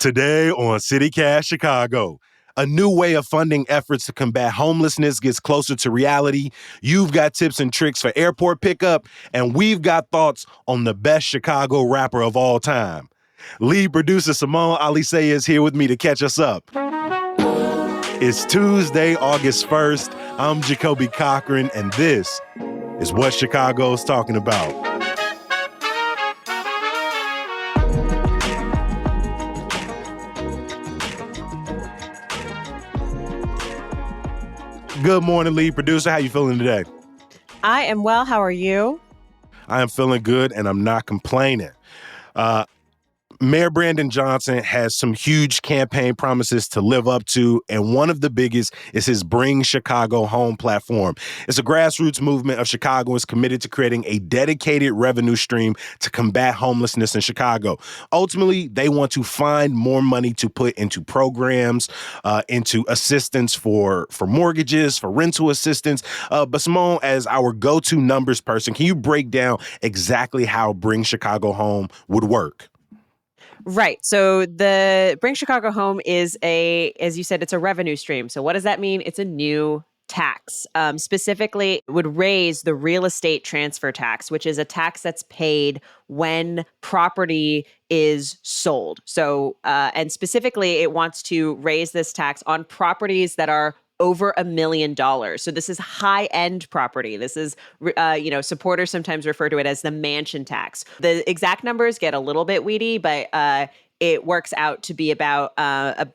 Today on CityCast Chicago, a new way of funding efforts to combat homelessness gets closer to reality. You've got tips and tricks for airport pickup, and we've got thoughts on the best Chicago rapper of all time. Lead producer Simone Alise is here with me to catch us up. It's Tuesday, August 1st. I'm Jacoby Cochran, and this is what Chicago's talking about. Good morning, lead producer. How you feeling today? I am well. How are you? I am feeling good, and I'm not complaining. Mayor Brandon Johnson has some huge campaign promises to live up to, and one of the biggest is his Bring Chicago Home platform. It's a grassroots movement of Chicagoans committed to creating a dedicated revenue stream to combat homelessness in Chicago. Ultimately, they want to find more money to put into programs, into assistance for mortgages, for rental assistance. But Simone, as our go-to numbers person, can you break down exactly how Bring Chicago Home would work? Right. So the Bring Chicago Home is as you said, it's a revenue stream. So what does that mean? It's a new tax. Specifically, it would raise the real estate transfer tax, which is a tax that's paid when property is sold. So, and specifically, it wants to raise this tax on properties that are over $1 million. So this is high-end property. This is, supporters sometimes refer to it as the mansion tax. The exact numbers get a little bit weedy, but it works out to be about a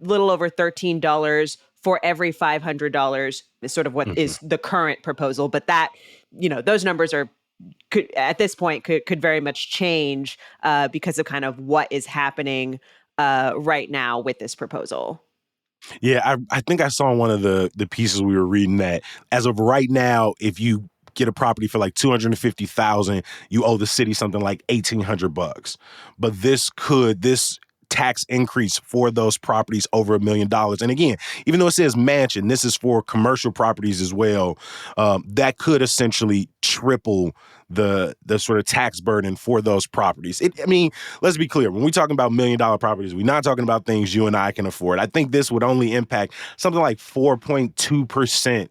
little over $13 for every $500 is sort of what is the current proposal. But that, those numbers could at this point could very much change because of kind of what is happening right now with this proposal. Yeah, I think I saw in one of the pieces we were reading that as of right now, if you get a property for like $250,000, you owe the city something like $1,800. But this tax increase for those properties over $1 million. And again, even though it says mansion, this is for commercial properties as well. That could essentially triple the sort of tax burden for those properties. Let's be clear. When we're talking about $1 million properties, we're not talking about things you and I can afford. I think this would only impact something like 4.2%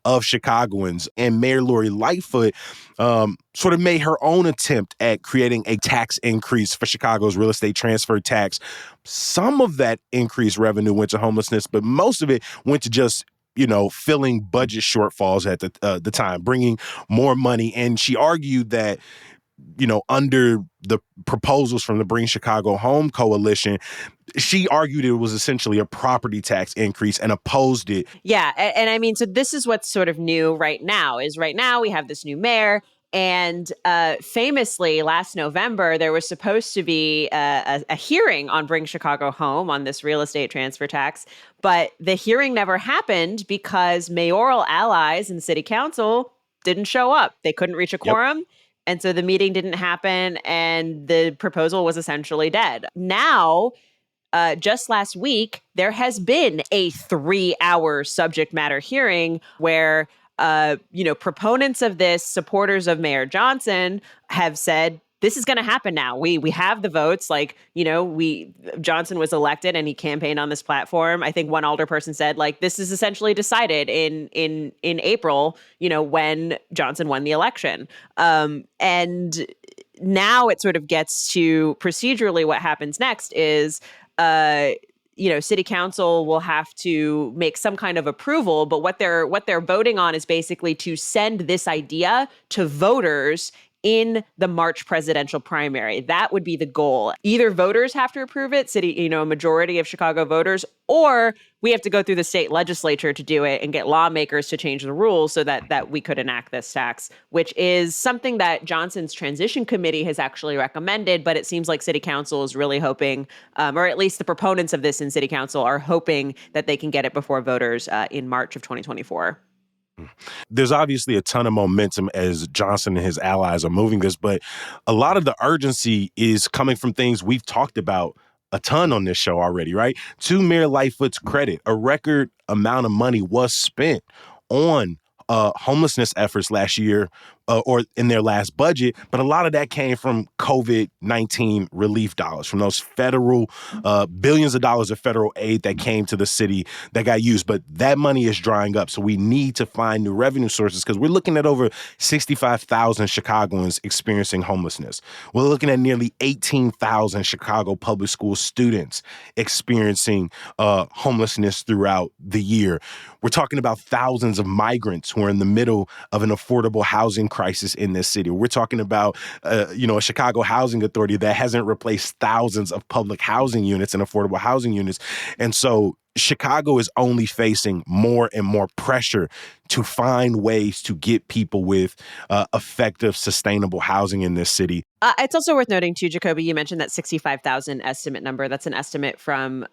of Chicagoans. And Mayor Lori Lightfoot sort of made her own attempt at creating a tax increase for Chicago's real estate transfer tax. Some of that increased revenue went to homelessness, but most of it went to just filling budget shortfalls at the time, bringing more money. And she argued that, under the proposals from the Bring Chicago Home Coalition, she argued it was essentially a property tax increase and opposed it. Yeah. And so this is what's sort of new right now we have this new mayor. And famously, last November, there was supposed to be a hearing on Bring Chicago Home on this real estate transfer tax. But the hearing never happened because mayoral allies and city council didn't show up. They couldn't reach a quorum. Yep. And so the meeting didn't happen and the proposal was essentially dead. Now, just last week, there has been a 3-hour subject matter hearing where proponents of this, supporters of Mayor Johnson, have said, this is going to happen now. We have the votes. Johnson was elected and he campaigned on this platform. I think one alderperson said, this is essentially decided in April, when Johnson won the election. And now it sort of gets to procedurally what happens next is, city council will have to make some kind of approval, but what they're voting on is basically to send this idea to voters in the March presidential primary. That would be the goal. Either voters have to approve it, a majority of Chicago voters, or we have to go through the state legislature to do it and get lawmakers to change the rules so that we could enact this tax, which is something that Johnson's transition committee has actually recommended, but it seems like city council is really hoping, or at least the proponents of this in city council are hoping that they can get it before voters in March of 2024. There's obviously a ton of momentum as Johnson and his allies are moving this, but a lot of the urgency is coming from things we've talked about a ton on this show already, right? To Mayor Lightfoot's credit, a record amount of money was spent on homelessness efforts last year, or in their last budget, but a lot of that came from COVID-19 relief dollars, from those federal billions of dollars of federal aid that came to the city that got used. But that money is drying up. So we need to find new revenue sources because we're looking at over 65,000 Chicagoans experiencing homelessness. We're looking at nearly 18,000 Chicago public school students experiencing homelessness throughout the year. We're talking about thousands of migrants who are in the middle of an affordable housing crisis in this city. We're talking about, a Chicago Housing Authority that hasn't replaced thousands of public housing units and affordable housing units. And so Chicago is only facing more and more pressure to find ways to get people with effective, sustainable housing in this city. It's also worth noting, too, Jacoby, you mentioned that 65,000 estimate number. That's an estimate from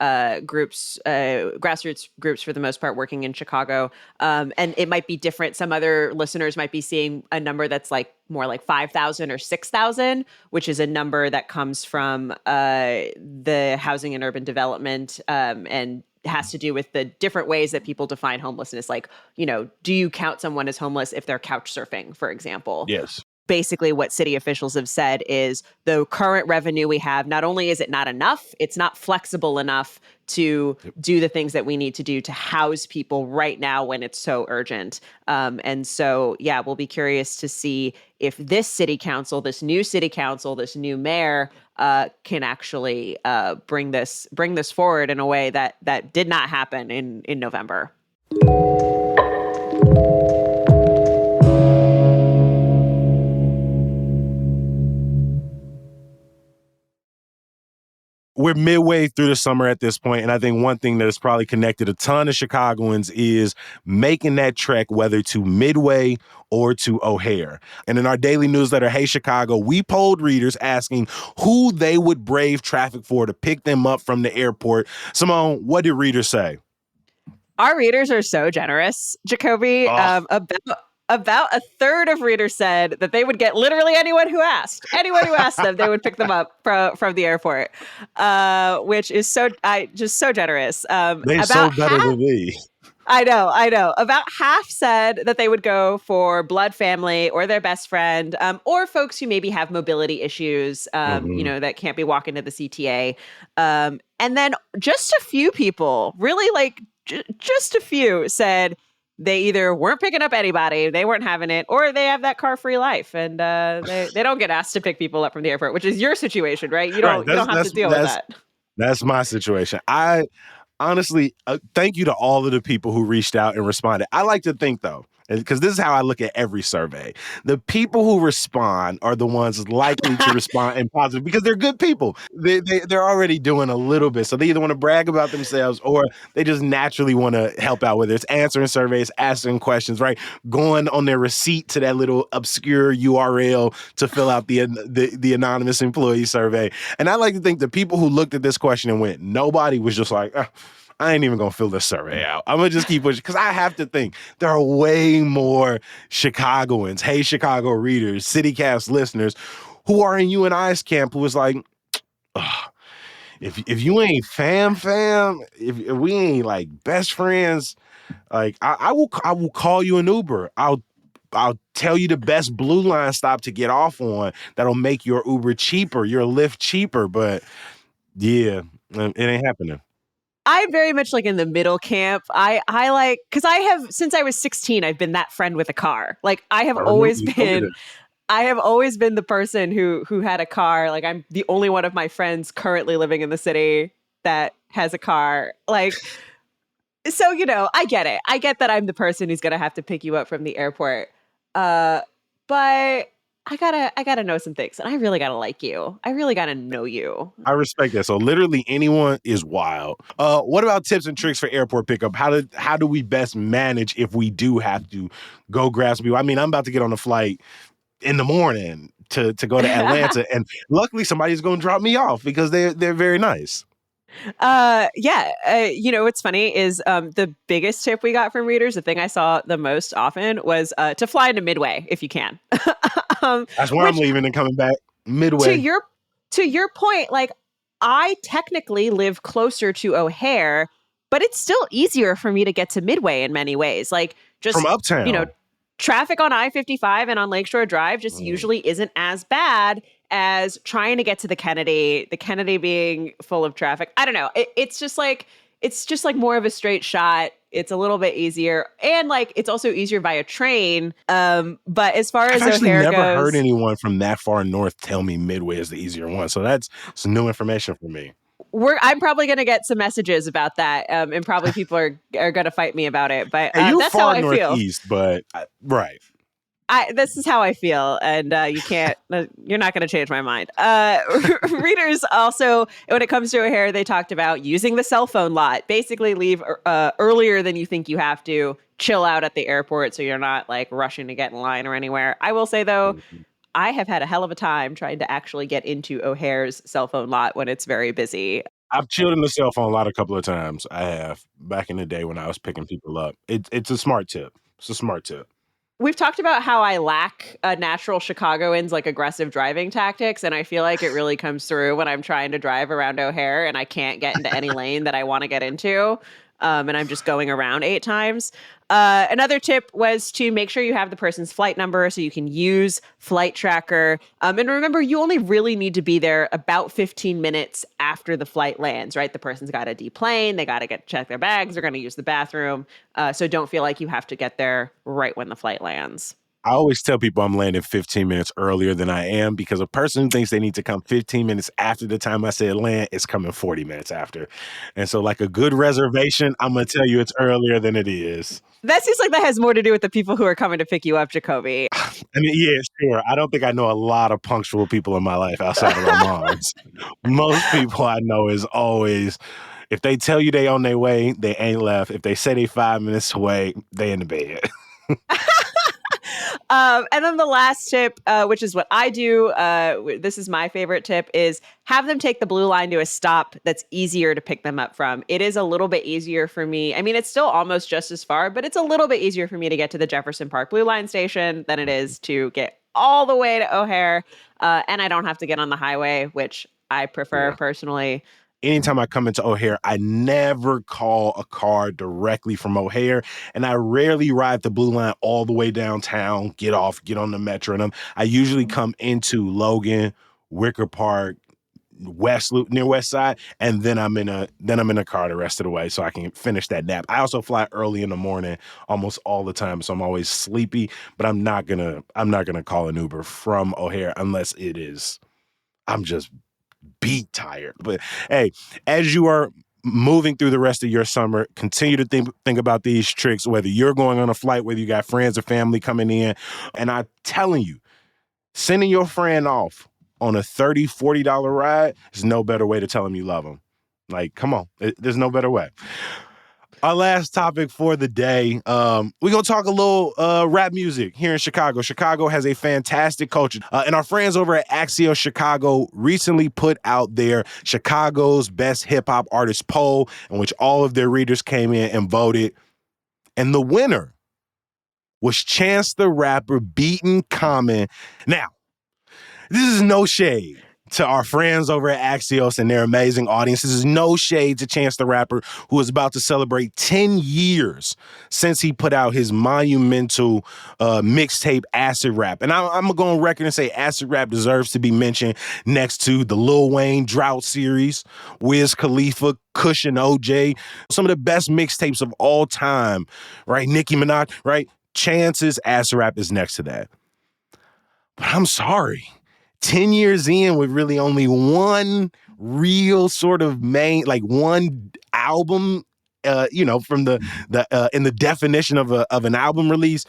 groups, grassroots groups, for the most part, working in Chicago. And it might be different. Some other listeners might be seeing a number that's like more like 5,000 or 6,000, which is a number that comes from the Housing and Urban Development and has to do with the different ways that people define homelessness. Like, do you count someone as homeless if they're couch surfing, for example? Yes. Basically, what city officials have said is the current revenue we have, not only is it not enough, it's not flexible enough to do the things that we need to do to house people right now when it's so urgent. And so, yeah, we'll be curious to see if this city council, this new mayor can actually bring this forward in a way that did not happen in November. We're midway through the summer at this point, and I think one thing that has probably connected a ton of Chicagoans is making that trek, whether to Midway or to O'Hare. And in our daily newsletter, Hey Chicago, we polled readers asking who they would brave traffic for to pick them up from the airport. Simone, what did readers say? Our readers are so generous, Jacoby. About a third of readers said that they would get literally anyone who asked them, they would pick them up from the airport, which is just so generous. They're so better than me. I know. About half said that they would go for blood family or their best friend, or folks who maybe have mobility issues, that can't be walking to the CTA. And then just a few people, really like just a few, said they either weren't picking up anybody, they weren't having it, or they have that car-free life, and they don't get asked to pick people up from the airport, which is your situation, right? You don't have to deal with that. That's my situation. I honestly, thank you to all of the people who reached out and responded. I like to think, though, because this is how I look at every survey, the people who respond are the ones likely to respond in positive because they're good people. They're already doing a little bit. So they either want to brag about themselves or they just naturally want to help out, whether it's answering surveys, asking questions, right? Going on their receipt to that little obscure URL to fill out the anonymous employee survey. And I like to think the people who looked at this question and went, nobody was just like, I ain't even gonna fill this survey out. I'm gonna just keep pushing because I have to think there are way more Chicagoans, Hey Chicago readers, CityCast listeners who are in you and I's camp who is like, if you ain't fam, if we ain't like best friends, like I will call you an Uber. I'll tell you the best Blue Line stop to get off on that'll make your Uber cheaper, your Lyft cheaper. But yeah, it ain't happening. I'm very much like in the middle camp. I like, because I have, since I was 16, I've been that friend with a car. Like I have always been the person who had a car. Like I'm the only one of my friends currently living in the city that has a car. Like, so, I get it. I get that I'm the person who's going to have to pick you up from the airport. But I gotta know some things, and I really gotta like you. I really gotta know you. I respect that. So literally anyone is wild. What about tips and tricks for airport pickup? How do we best manage if we do have to go grab some people? I mean, I'm about to get on a flight in the morning to go to Atlanta, and luckily somebody's going to drop me off because they're very nice. What's funny is the biggest tip we got from readers, the thing I saw the most often was to fly into Midway if you can. That's where I'm leaving and coming back. Midway. To your point, like I technically live closer to O'Hare, but it's still easier for me to get to Midway in many ways. Like just from uptown. traffic on I-55 and on Lakeshore Drive just usually isn't as bad as trying to get to the Kennedy being full of traffic. I don't know. It's just like more of a straight shot. It's a little bit easier. And like it's also easier via train. But as far as I've actually O'Hare never goes, heard anyone from that far north tell me Midway is the easier one. So that's some new information for me. I'm probably going to get some messages about that, and probably people are going to fight me about it. But Hey, you're that's far how I feel. northeast, but right. This is how I feel, and you can't. You're not going to change my mind. Readers also, when it comes to O'Hare, they talked about using the cell phone lot. Basically, leave earlier than you think you have to. Chill out at the airport, so you're not like rushing to get in line or anywhere. I will say though. I have had a hell of a time trying to actually get into O'Hare's cell phone lot when it's very busy. I've chilled in the cell phone lot a couple of times. I have back in the day when I was picking people up. It's a smart tip. It's a smart tip. We've talked about how I lack a natural Chicagoans like aggressive driving tactics, and I feel like it really comes through when I'm trying to drive around O'Hare and I can't get into any lane that I want to get into. And I'm just going around 8 times. Another tip was to make sure you have the person's flight number so you can use Flight Tracker. And remember, you only really need to be there about 15 minutes after the flight lands, right? The person's got to deplane, they got to check their bags, they're going to use the bathroom. So don't feel like you have to get there right when the flight lands. I always tell people I'm landing 15 minutes earlier than I am because a person who thinks they need to come 15 minutes after the time I said land is coming 40 minutes after. And so like a good reservation, I'm going to tell you it's earlier than it is. That seems like that has more to do with the people who are coming to pick you up, Jacoby. I mean, yeah, sure. I don't think I know a lot of punctual people in my life outside of my moms. Most people I know is always, if they tell you they on their way, they ain't left. If they say they 5 minutes away, they in the bed. And then the last tip, which is what I do, this is my favorite tip, is have them take the Blue Line to a stop that's easier to pick them up from. It is a little bit easier for me. I mean, it's still almost just as far, but it's a little bit easier for me to get to the Jefferson Park Blue Line station than it is to get all the way to O'Hare. And I don't have to get on the highway, which I prefer personally. Anytime I come into O'Hare, I never call a car directly from O'Hare, and I rarely ride the Blue Line all the way downtown, get off, get on the Metro. And I usually come into Logan, Wicker Park, West Loop, near West Side, and then I'm in a car the rest of the way so I can finish that nap. I also fly early in the morning almost all the time, so I'm always sleepy. But I'm not gonna call an Uber from O'Hare unless I'm just beat tired. But hey, as you are moving through the rest of your summer, continue to think about these tricks, whether you're going on a flight, whether you got friends or family coming in. And I'm telling you, sending your friend off on a $30, $40 ride is no better way to tell them you love them. Like, come on, there's no better way. Our last topic for the day, we're going to talk a little rap music here in Chicago. Chicago has a fantastic culture. And our friends over at Axios Chicago recently put out their Chicago's Best Hip Hop Artist poll, in which all of their readers came in and voted. And the winner was Chance the Rapper beating Common. Now, this is no shade to our friends over at Axios and their amazing audience. This is no shade to Chance the Rapper, who is about to celebrate 10 years since he put out his monumental mixtape Acid Rap. And I'm going to go on record and say Acid Rap deserves to be mentioned next to the Lil Wayne Drought series, Wiz Khalifa, Kush and OJ, some of the best mixtapes of all time, right? Nicki Minaj, right? Chance's Acid Rap is next to that. But I'm sorry. 10 years in with really only one real sort of main, like one album, from the in the definition of an album release,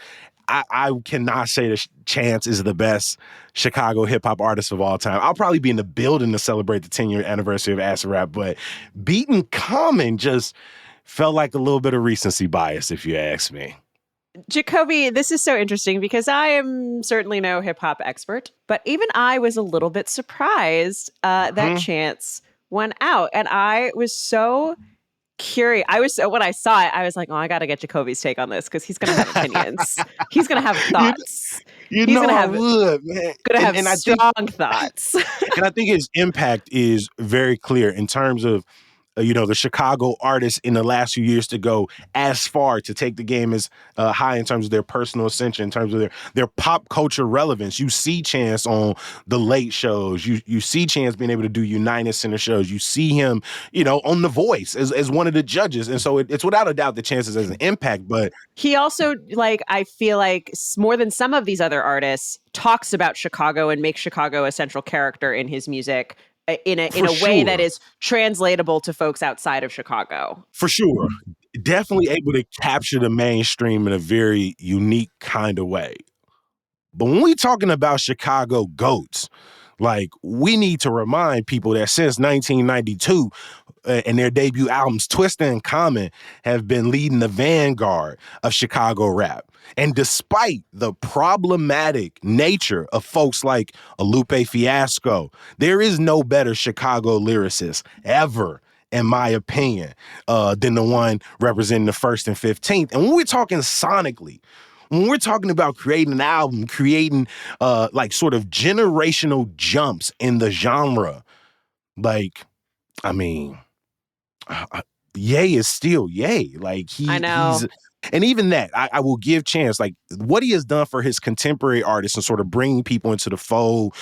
I cannot say that Chance is the best Chicago hip hop artist of all time. I'll probably be in the building to celebrate the 10-year anniversary of Acid Rap, but beating Common just felt like a little bit of recency bias, if you ask me. Jacoby, this is so interesting because I am certainly no hip hop expert, but even I was a little bit surprised that Chance went out. And I was so curious. When I saw it, I was like, oh, I got to get Jacoby's take on this because he's going to have opinions. He's going to have thoughts. He's going to have strong thoughts. And I think his impact is very clear in terms of the Chicago artists in the last few years to go as far, to take the game as high in terms of their personal ascension, in terms of their pop culture relevance. You see Chance on the late shows. You see Chance being able to do United Center shows. You see him, on The Voice as one of the judges. And so it's without a doubt that Chance has an impact. But he also, I feel like more than some of these other artists, talks about Chicago and makes Chicago a central character in his music in a way that is translatable to folks outside of Chicago. For sure. Definitely able to capture the mainstream in a very unique kind of way. But when we're talking about Chicago GOATs, we need to remind people that since 1992 and their debut albums, Twista and Common have been leading the vanguard of Chicago rap. And despite the problematic nature of folks like a Lupe Fiasco, there is no better Chicago lyricist ever, in my opinion, than the one representing the 1st and 15th. And when we're talking sonically, when we're talking about creating an album, creating sort of generational jumps in the genre, Ye is still Ye. I know. And even that, I will give Chance, what he has done for his contemporary artists and sort of bringing people into the fold,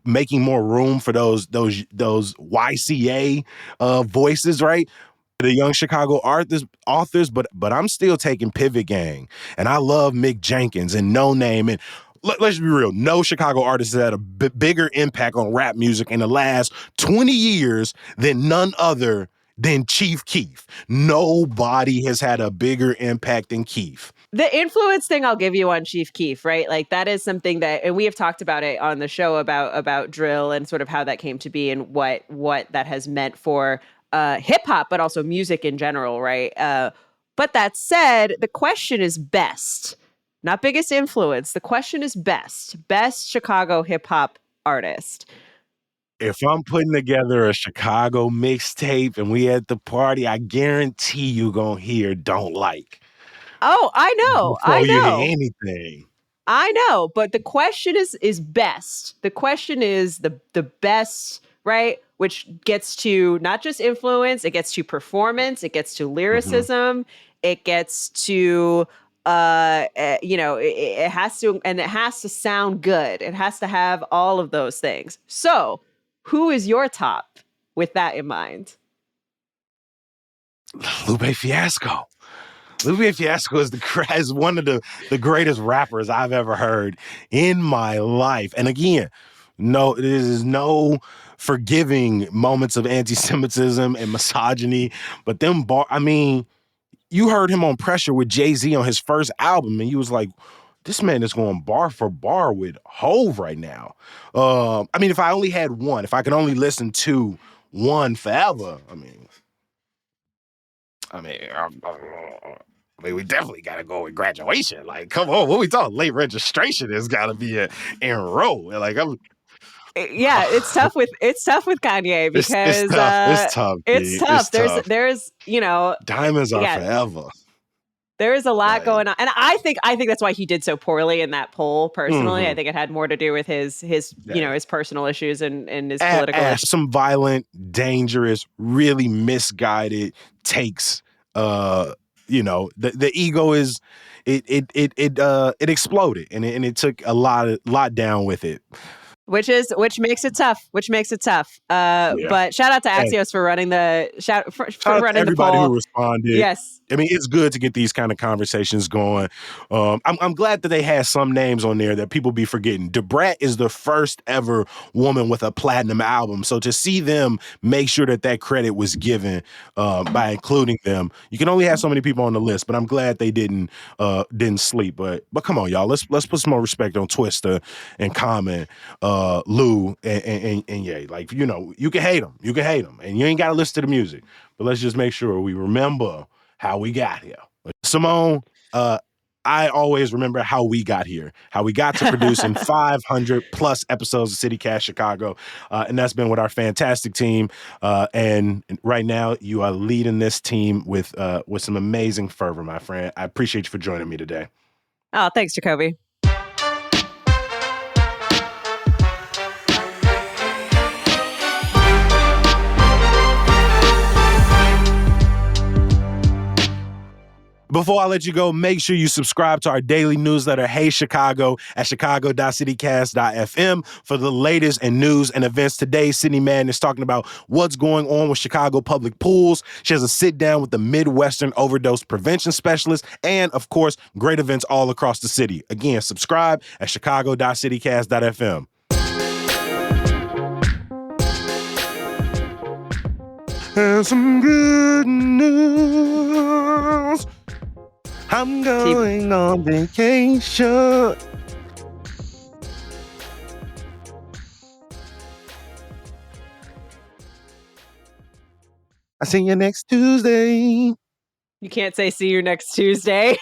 making more room for those YCA voices, right? The young Chicago authors, but I'm still taking Pivot Gang, and I love Mick Jenkins and No Name, and let's be real, no Chicago artist has had a bigger impact on rap music in the last 20 years than none other than Chief Keef. Nobody has had a bigger impact than Keef. The influence thing I'll give you on Chief Keef, right? That is something that, and we have talked about it on the show about drill and sort of how that came to be and what that has meant for hip hop, but also music in general, right? But that said, the question is best, not biggest influence. The question is best Chicago hip hop artist. If I'm putting together a Chicago mixtape and we at the party, I guarantee you gonna hear Don't Like. Oh, I know. Before you hear anything. I know, but the question is best. The question is the best, right? Which gets to not just influence, it gets to performance, it gets to lyricism, it gets to it has to, and it has to sound good. It has to have all of those things. So, who is your top with that in mind? Lupe Fiasco. Lupe Fiasco is one of the greatest rappers I've ever heard in my life. And again, there is no forgiving moments of anti-Semitism and misogyny, but you heard him on Pressure with Jay-Z on his first album, and you was like, this man is going bar for bar with Hove right now. If I only had one, if I could only listen to one forever, we definitely got to go with Graduation. Come on, what we talking? Late Registration has got to be in row. Yeah, it's tough with Kanye because it's tough. It's tough. There's diamonds are forever. There is a lot going on, and I think that's why he did so poorly in that poll. Personally, I think it had more to do with his personal issues and his political issues. Some violent, dangerous, really misguided takes. The ego is it exploded, and it took a lot down with it. Which makes it tough. But shout out to Axios for running the running the poll. Everybody who responded. Yes. It's good to get these kind of conversations going. I'm glad that they had some names on there that people be forgetting. Da Brat is the first ever woman with a platinum album. So to see them make sure that credit was given by including them, you can only have so many people on the list. But I'm glad they didn't sleep. But come on, y'all, let's put some more respect on Twista and Common, Lou and Ye. You can hate them, and you ain't got to listen to the music. But let's just make sure we remember how we got here. Simone, I always remember how we got here, how we got to producing 500 plus episodes of CityCast Chicago. And that's been with our fantastic team. And right now you are leading this team with some amazing fervor, my friend. I appreciate you for joining me today. Oh, thanks, Jacoby. Before I let you go, make sure you subscribe to our daily newsletter, Hey Chicago, at chicago.citycast.fm for the latest and news and events. Today, Sydney Madden is talking about what's going on with Chicago public pools. She has a sit down with the Midwestern overdose prevention specialist, and of course, great events all across the city. Again, subscribe at chicago.citycast.fm. And some good news. I'm going on vacation. I see you next Tuesday. You can't say see you next Tuesday.